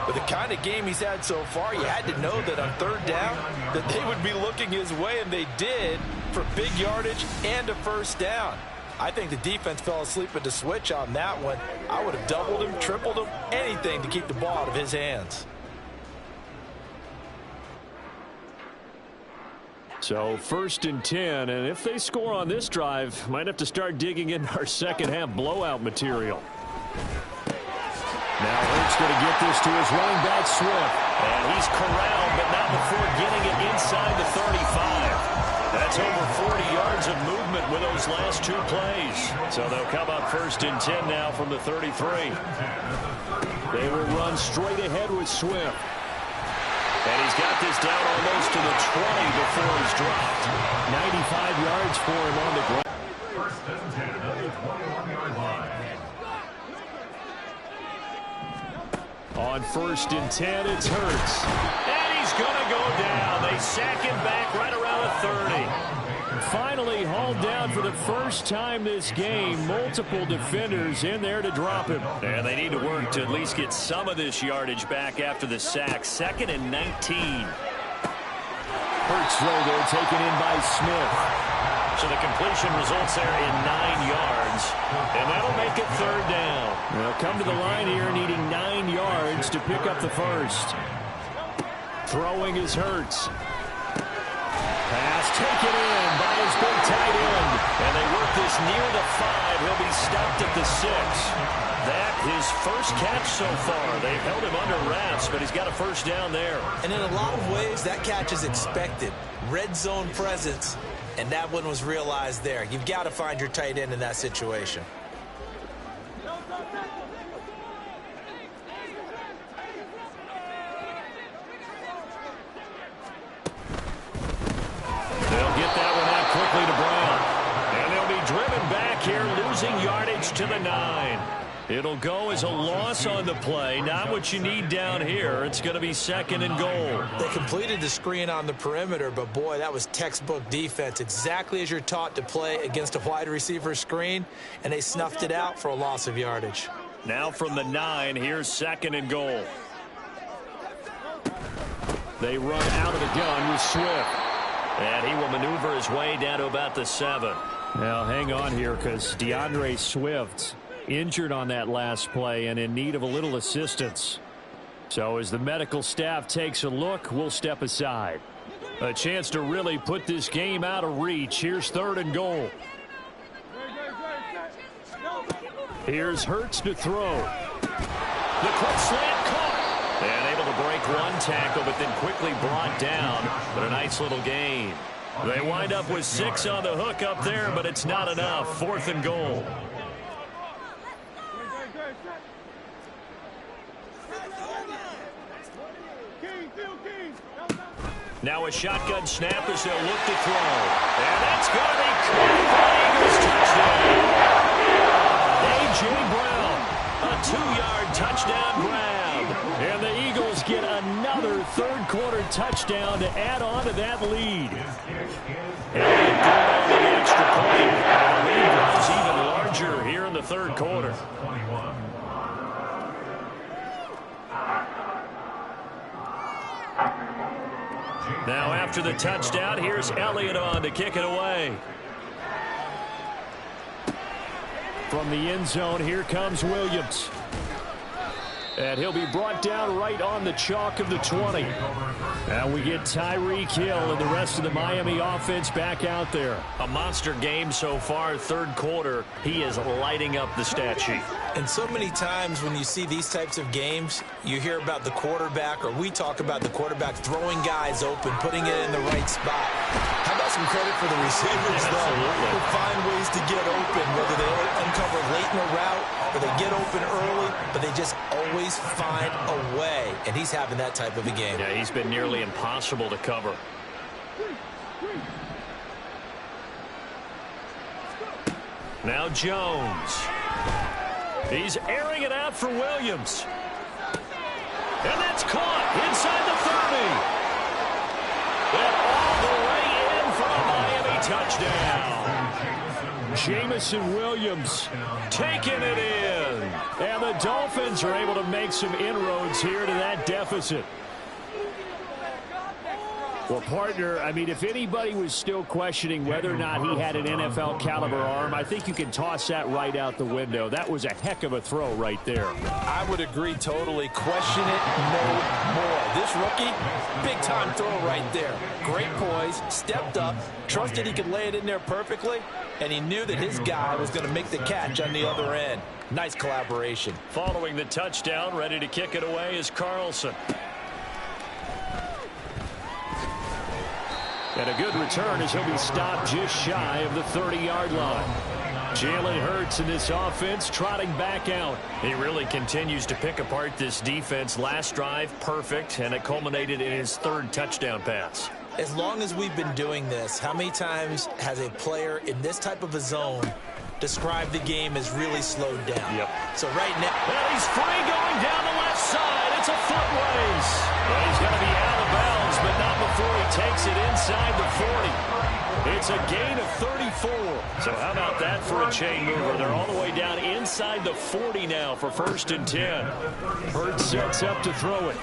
[SPEAKER 6] With the kind of game he's had so far, you had to know that on 3rd down that they would be looking his way, and they did, for big yardage and a 1st down. I think the defense fell asleep at the switch on that one. I would have doubled him, tripled him, anything to keep the ball out of his hands.
[SPEAKER 3] So 1st and 10, and if they score on this drive, might have to start digging in our second half blowout material. Now Hurts going to get this to his running back Swift. And he's corralled, but not before getting it inside the 35. That's over 40 yards of movement with those last 2 plays. So they'll come up 1st and 10 now from the 33. They will run straight ahead with Swift. And he's got this down almost to the 20 before he's dropped. 95 yards for him on the ground.
[SPEAKER 5] 1st and 10 at the 21-yard line.
[SPEAKER 3] On 1st and 10, it's Hurts. And he's going to go down. They sack him back right around the 30. Finally hauled down for the first time this game. Multiple defenders in there to drop him. And they need to work to at least get some of this yardage back after the sack. 2nd and 19. Hurts throw there taken in by Smith. So the completion results there in 9 yards. And that'll make it 3rd down. They'll come to the line here needing 9 yards to pick up the first. Throwing is Hurts. Pass taken in by his big tight end. And they work this near the 5. He'll be stopped at the 6. That his first catch so far. They've held him under wraps, but he's got a 1st down there.
[SPEAKER 6] And in a lot of ways, that catch is expected. Red zone presence. And that one was realized there. You've got to find your tight end in that situation.
[SPEAKER 3] They'll get that one out quickly to Brown. And they'll be driven back here, losing yardage to the 9. It'll go as a loss on the play. Not what you need down here. It's going to be 2nd and goal.
[SPEAKER 6] They completed the screen on the perimeter, but boy, that was textbook defense. Exactly as you're taught to play against a wide receiver screen, and they snuffed it out for a loss of yardage.
[SPEAKER 3] Now from the 9, here's 2nd and goal. They run out of the gun with Swift. And he will maneuver his way down to about the 7. Now hang on here because DeAndre Swift injured on that last play and in need of a little assistance. So as the medical staff takes a look, we'll step aside. A chance to really put this game out of reach. Here's 3rd and goal. Here's Hurts to throw. The quick slant caught. And able to break one tackle, but then quickly brought down. But a nice little gain. They wind up with 6 on the hook up there, but it's not enough. 4th and goal. Now a shotgun snap as they'll look to throw. And that's going to be caught. Eagles touchdown. A.J. Brown, a 2-yard touchdown grab. And the Eagles get another 3rd quarter touchdown to add on to that lead. And they do the extra point. And the lead grows even larger here in the 3rd quarter. Now after the touchdown, here's Elliott on to kick it away. From the end zone, here comes Williams. And he'll be brought down right on the chalk of the 20. Now we get Tyreek Hill and the rest of the Miami offense back out there. A monster game so far, 3rd quarter. He is lighting up the stat sheet.
[SPEAKER 6] And so many times when you see these types of games, you hear about the quarterback, or we talk about the quarterback throwing guys open, putting it in the right spot. How about some credit for the receivers, though, who find ways to get open, whether they uncover late in a route or they get open early, but they just always find a way. And he's having that type of a game.
[SPEAKER 3] Yeah, he's been nearly impossible to cover. Now Jones. He's airing it out for Williams. And that's caught inside the 30. And all the way in for a Miami touchdown. Jamison Williams taking it in. And the Dolphins are able to make some inroads here to that deficit. Well, partner, I mean, if anybody was still questioning whether or not he had an NFL caliber arm, I think you can toss that right out the window. That was a heck of a throw right there.
[SPEAKER 6] I would agree totally. Question it no more. This rookie, big-time throw right there. Great poise, stepped up, trusted he could lay it in there perfectly, and he knew that his guy was going to make the catch on the other end. Nice collaboration.
[SPEAKER 3] Following the touchdown, ready to kick it away is Carlson. And a good return as he'll be stopped just shy of the 30-yard line. Jalen Hurts in this offense trotting back out. He really continues to pick apart this defense. Last drive, perfect, and it culminated in his third touchdown pass.
[SPEAKER 6] As long as we've been doing this, how many times has a player in this type of a zone described the game as really slowed down?
[SPEAKER 3] Yep.
[SPEAKER 6] So right now,
[SPEAKER 3] well, he's free going down the left side. It's a foot race. Well, he's going to be out of bounds, but not before he takes it inside the 40. It's a gain of 34. So how about that for a chain mover? They're all the way down inside the 40 now for 1st and 10. Hurts sets up to throw it.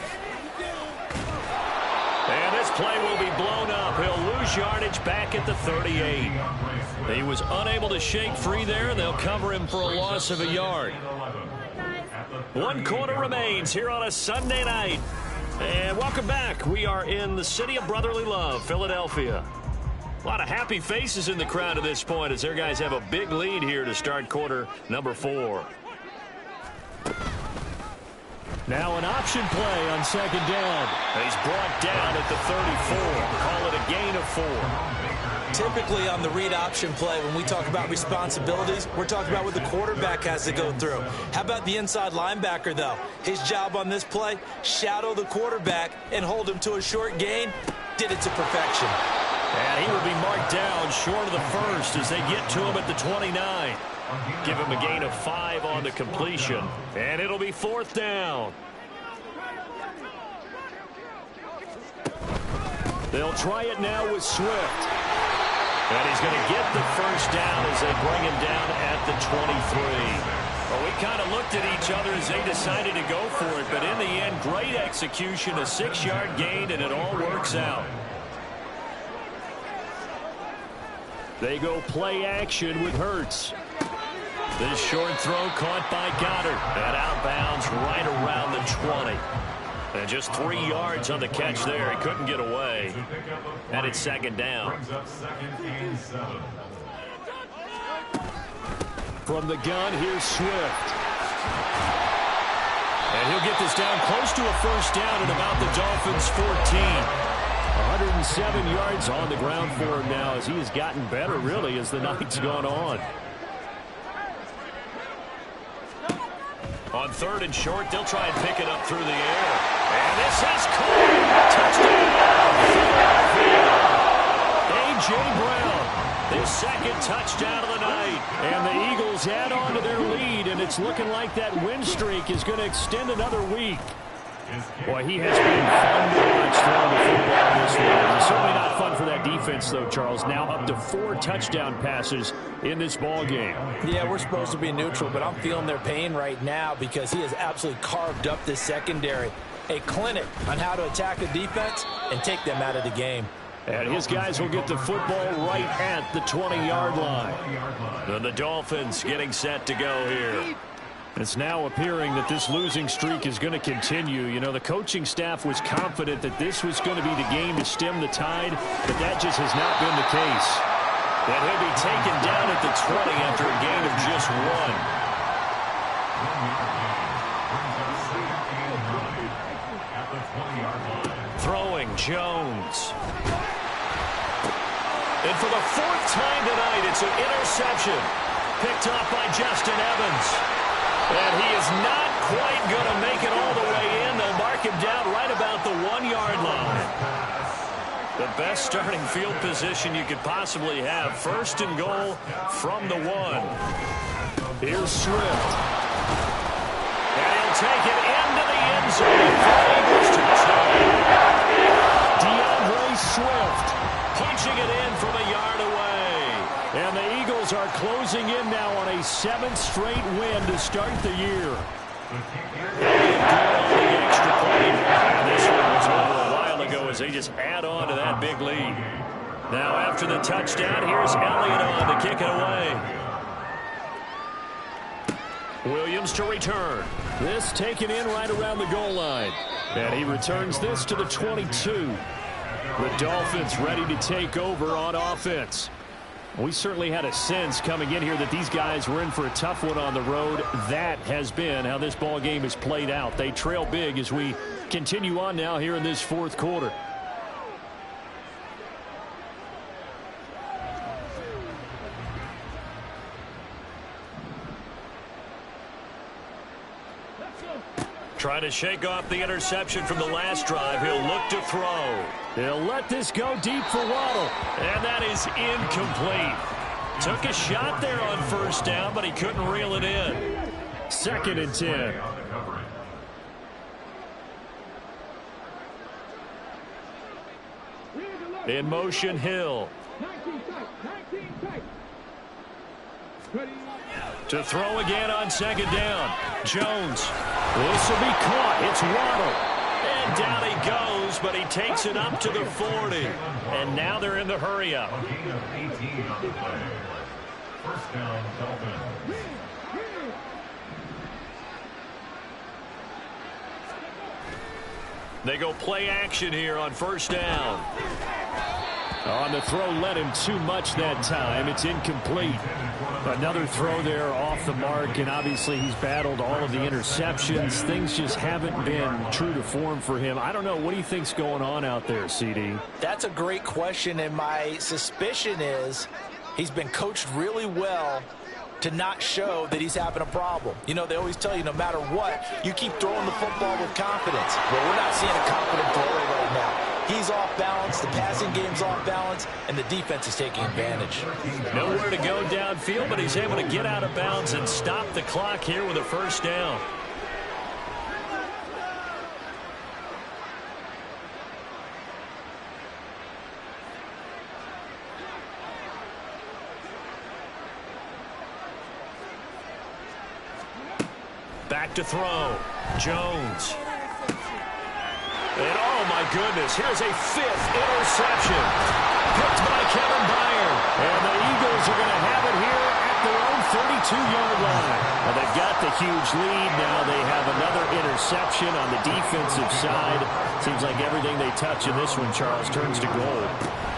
[SPEAKER 3] And this play will be blown up. He'll lose yardage back at the 38. He was unable to shake free there. They'll cover him for a loss of a yard. 1 quarter remains here on a Sunday night. And welcome back. We are in the city of brotherly love, Philadelphia. A lot of happy faces in the crowd at this point as their guys have a big lead here to start quarter number 4. Now an option play on 2nd down. He's brought down at the 34. Call it a gain of 4.
[SPEAKER 6] typically on the read option play, when we talk about responsibilities, we're talking about what the quarterback has to go through. How about the inside linebacker, though? His job on this play, shadow the quarterback and hold him to a short gain. Did it to perfection.
[SPEAKER 3] And he will be marked down short of the first as they get to him at the 29. Give him a gain of 5 on the completion. And it'll be 4th down. They'll try it now with Swift. And he's going to get the first down as they bring him down at the 23. Well, we kind of looked at each other as they decided to go for it. But in the end, great execution, a 6-yard gain, and it all works out. They go play action with Hurts. This short throw caught by Goddard. And outbounds right around the 20. And just 3 yards on the catch there. He couldn't get away. And it's 2nd down. From the gun, here's Swift. And he'll get this down close to a first down at about the Dolphins' 14. 107 yards on the ground for him now as he has gotten better, really, as the night's gone on. On 3rd and short, they'll try and pick it up through the air. And this is caught. Touchdown. A.J. Brown, his 2nd touchdown of the night. And the Eagles add on to their lead, and it's looking like that win streak is going to extend another week. Boy, he has been fun to watch throwing the football this week. It's certainly not fun for that defense, though, Charles. Now up to 4 touchdown passes in this ball game. Yeah, we're supposed to be neutral, but I'm feeling their pain right now because he has absolutely carved up this secondary. A clinic on how to attack the defense and take them out of the game. And his guys will get the football right at the 20-yard line. And the Dolphins getting set to go here. It's now appearing that this losing streak is going to continue. You know, the coaching staff was confident that this was going to be the game to stem the tide, but that just has not been the case. And he'll be taken down at the 20 after a gain of just 1. Throwing Jones. And for the 4th time tonight, it's an interception. Picked off by Justin Evans. And he is not quite going to make it all the way in. They'll mark him down right about the 1-yard line. The best starting field position you could possibly have. 1st and goal from the 1. Here's Swift. And he'll take it into the end zone for Eagles touchdown. DeAndre Swift punching it in from a yard away. And the Eagles are closing in now on a 7th straight win to start the year. And this one was over a while ago as they just add on to that big lead. Now after the touchdown, here's Elliott on to kick it away. Williams to return. This taken in right around the goal line. And he returns this to the 22. The Dolphins ready to take over on offense. We certainly had a sense coming in here that these guys were in for a tough one on the road. That has been how this ball game has played out. They trail big as we continue on now here in this fourth quarter. Trying to shake off the interception from the last drive. He'll look to throw. He'll let this go deep for Waddle. And that is incomplete. Took a shot there on first down, but he couldn't reel it in. 2nd and 10. In motion, Hill. To throw again on 2nd down. Jones. This will be caught. It's Waddle. And down he goes, but he takes it up to the 40. And now they're in the hurry-up.
[SPEAKER 5] First down, Dolphins.
[SPEAKER 3] They go play action here on first down. On the throw, led him too much that time. It's incomplete. Another throw there off the mark, and obviously he's battled all of the interceptions. Things just haven't been true to form for him. I don't know. What do you think's going on out there, CD?
[SPEAKER 6] That's a great question, and my suspicion is he's been coached really well to not show that he's having a problem. You know, they always tell you no matter what, you keep throwing the football with confidence. Well, we're not seeing a confident thrower right now. He's off balance, the passing game's off balance, and the defense is taking advantage.
[SPEAKER 3] Nowhere to go downfield, but he's able to get out of bounds and stop the clock here with a first down. Back to throw. Jones. And oh my goodness, here's a 5th interception. Picked by Kevin Byard. And the Eagles are going to have it here at their own 32-yard line. Well, they've got the huge lead. Now they have another interception on the defensive side. Seems like everything they touch in this one, Charles, turns to gold.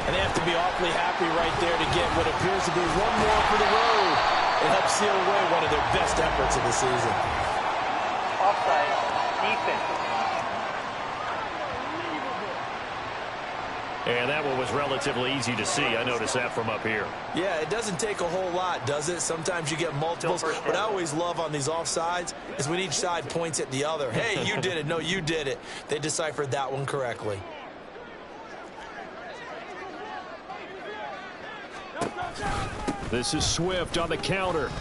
[SPEAKER 6] And they have to be awfully happy right there to get what appears to be one more for the road. It helps seal away one of their best efforts of the season.
[SPEAKER 7] Offside, defense.
[SPEAKER 3] And that one was relatively easy to see. I noticed that from up here.
[SPEAKER 6] Yeah, it doesn't take a whole lot, does it? Sometimes you get multiples. What I always love on these offsides is when each side points at the other. Hey, you did it. No, you did it. They deciphered that one correctly.
[SPEAKER 3] This is Swift on the counter.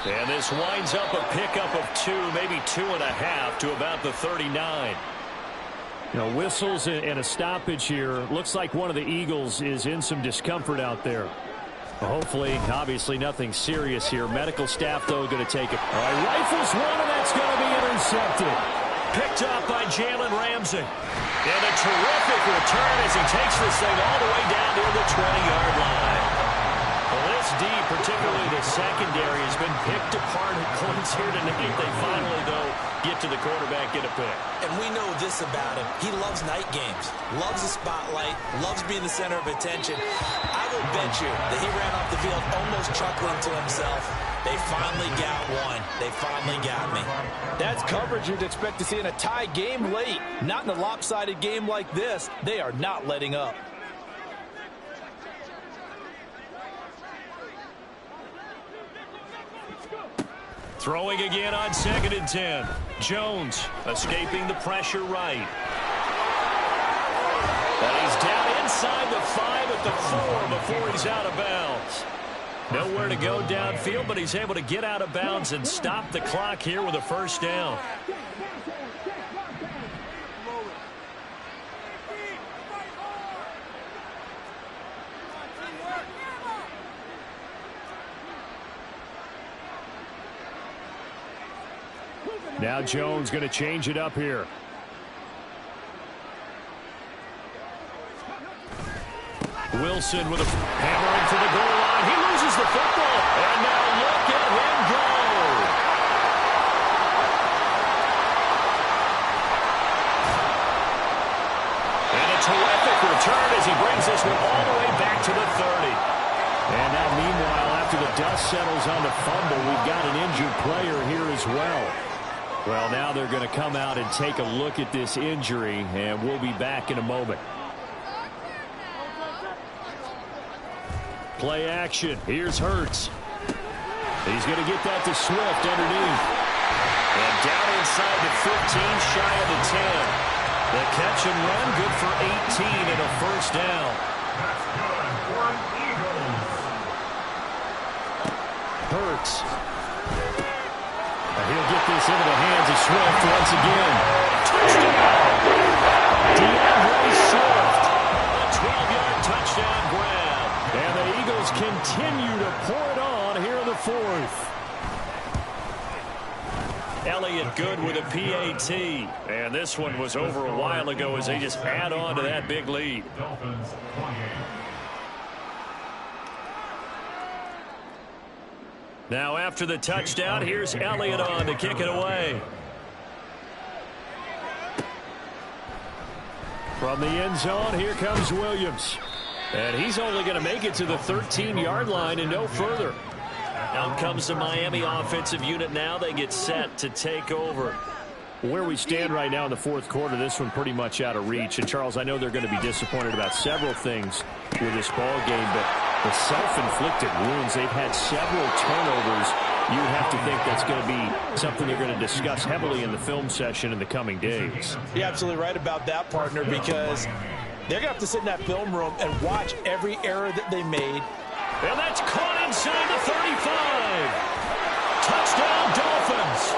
[SPEAKER 3] And this winds up a pickup of 2, maybe 2.5 to about the 39. You know, whistles and a stoppage here. Looks like one of the Eagles is in some discomfort out there. Well, hopefully, obviously nothing serious here. Medical staff, though, going to take it. All right, rifles one, and that's going to be intercepted. Picked up by Jalen Ramsey. And a terrific return as he takes this thing all the way down near the 20-yard line. Well, this D, particularly the secondary, has been picked apart at points here tonight. They finally, though, get to the quarterback, get a pick.
[SPEAKER 6] And we know this about him. He loves night games, loves the spotlight, loves being the center of attention. I will bet you that he ran off the field almost chuckling to himself. They finally got one. They finally got me. That's coverage you'd expect to see in a tie game late. Not in a lopsided game like this. They are not letting up.
[SPEAKER 3] Throwing again on 2nd and 10. Jones escaping the pressure right. And he's down inside the 5 at the 4 before he's out of bounds. Nowhere to go downfield, but he's able to get out of bounds and stop the clock here with a first down. Now Jones going to change it up here. Wilson with a hammering for the goal line. He loses the football. And now look at him go. And a terrific return as he brings this one all the way back to the 30. And now meanwhile, after the dust settles on the fumble, we've got an injured player here as well. Well, now they're going to come out and take a look at this injury, and we'll be back in a moment. Play action. Here's Hurts. He's going to get that to Swift underneath. And down inside the 15, shy of the 10. The catch and run, good for 18 and a first down.
[SPEAKER 5] That's good for an Eagles.
[SPEAKER 3] Hurts. And he'll get this into the hands of Swift once again. Touchdown! DeAndre Swift. A 12-yard touchdown grab. And the Eagles continue to pour it on here in the fourth. Elliott good with a PAT. And this one was over a while ago as they just add on to that big lead.
[SPEAKER 5] Dolphins 28.
[SPEAKER 3] Now after the touchdown, here's Elliott on to kick it away. From the end zone, here comes Williams. And he's only going to make it to the 13-yard line and no further. Out comes the Miami offensive unit now. They get set to take over. Where we stand right now in the fourth quarter, this one pretty much out of reach. And, Charles, I know they're going to be disappointed about several things with this ball game, but the self-inflicted wounds, they've had several turnovers. You have to think that's going to be something they're going to discuss heavily in the film session in the coming days.
[SPEAKER 6] You're absolutely right about that, partner, because they're going to have to sit in that film room and watch every error that they made.
[SPEAKER 3] And that's caught inside the 35. Touchdown, Dolphins.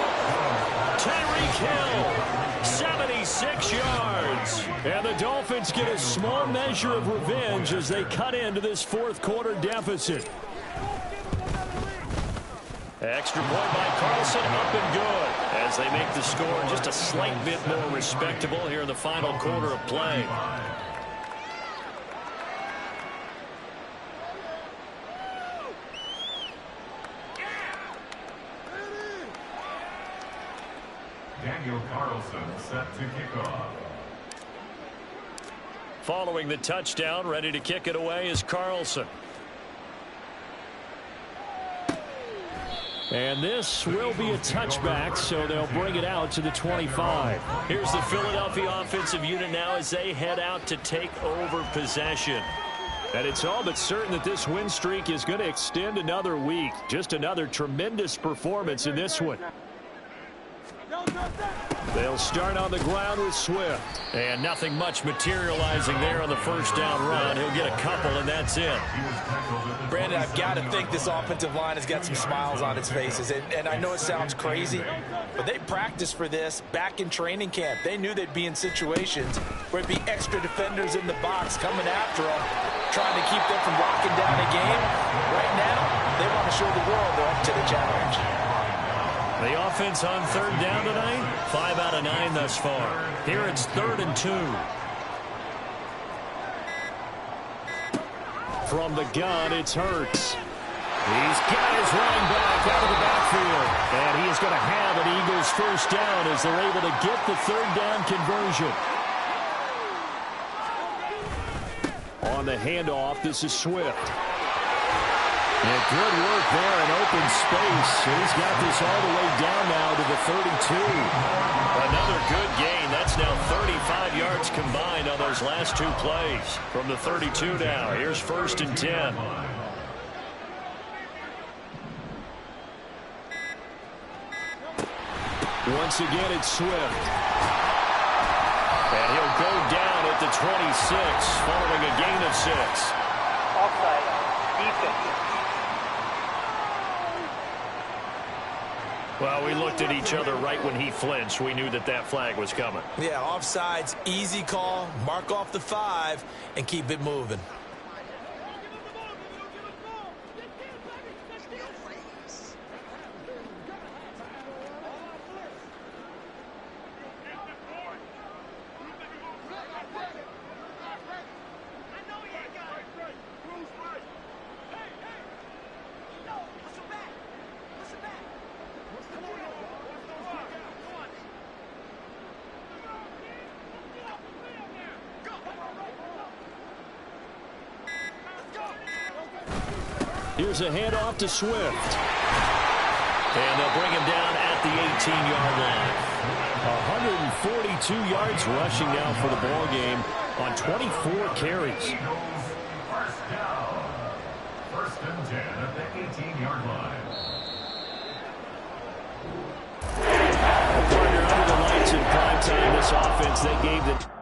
[SPEAKER 3] Tyreek Hill, 76 yards. And the Dolphins get a small measure of revenge as they cut into this fourth quarter deficit. Extra point by Carlson, up and good, as they make the score just a slight bit more respectable here in the final quarter of play.
[SPEAKER 5] Daniel Carlson set to kick off.
[SPEAKER 3] Following the touchdown, ready to kick it away is Carlson. And this will be a touchback, so they'll bring it out to the 25. Here's the Philadelphia offensive unit now as they head out to take over possession. And it's all but certain that this win streak is going to extend another week. Just another tremendous performance in this one. They'll start on the ground with Swift. And nothing much materializing there on the first down run. He'll get a couple, and that's it.
[SPEAKER 6] Brandon, I've got to think this offensive line has got some smiles on its faces. And I know it sounds crazy, but they practiced for this back in training camp. They knew they'd be in situations where it'd be extra defenders in the box coming after them, trying to keep them from locking down a game. Right now, they want to show the world they're up to the challenge.
[SPEAKER 3] The offense on third down tonight, 5 out of 9 thus far. Here it's 3rd and 2. From the gun, it's Hurts. He's got his running back out of the backfield. And he is going to have an Eagles first down as they're able to get the third down conversion. On the handoff, this is Swift. And good work there in open space. He's got this all the way down now to the 32. Another good gain. That's now 35 yards combined on those last two plays. From the 32 now, here's 1st and 10. Once again, it's Swift. And he'll go down at the 26, following a gain of 6.
[SPEAKER 7] Offside. Defense.
[SPEAKER 3] Well, we looked at each other right when he flinched. We knew that that flag was coming.
[SPEAKER 6] Yeah, offsides, easy call, mark off the 5, and keep it moving.
[SPEAKER 3] Here's a handoff to Swift. And they'll bring him down at the 18-yard line. 142 yards rushing now for the ball game on 24 carries.
[SPEAKER 5] First down. First and 10 at the 18-yard line.
[SPEAKER 3] Partner under the lights in prime time. This offense, they gave the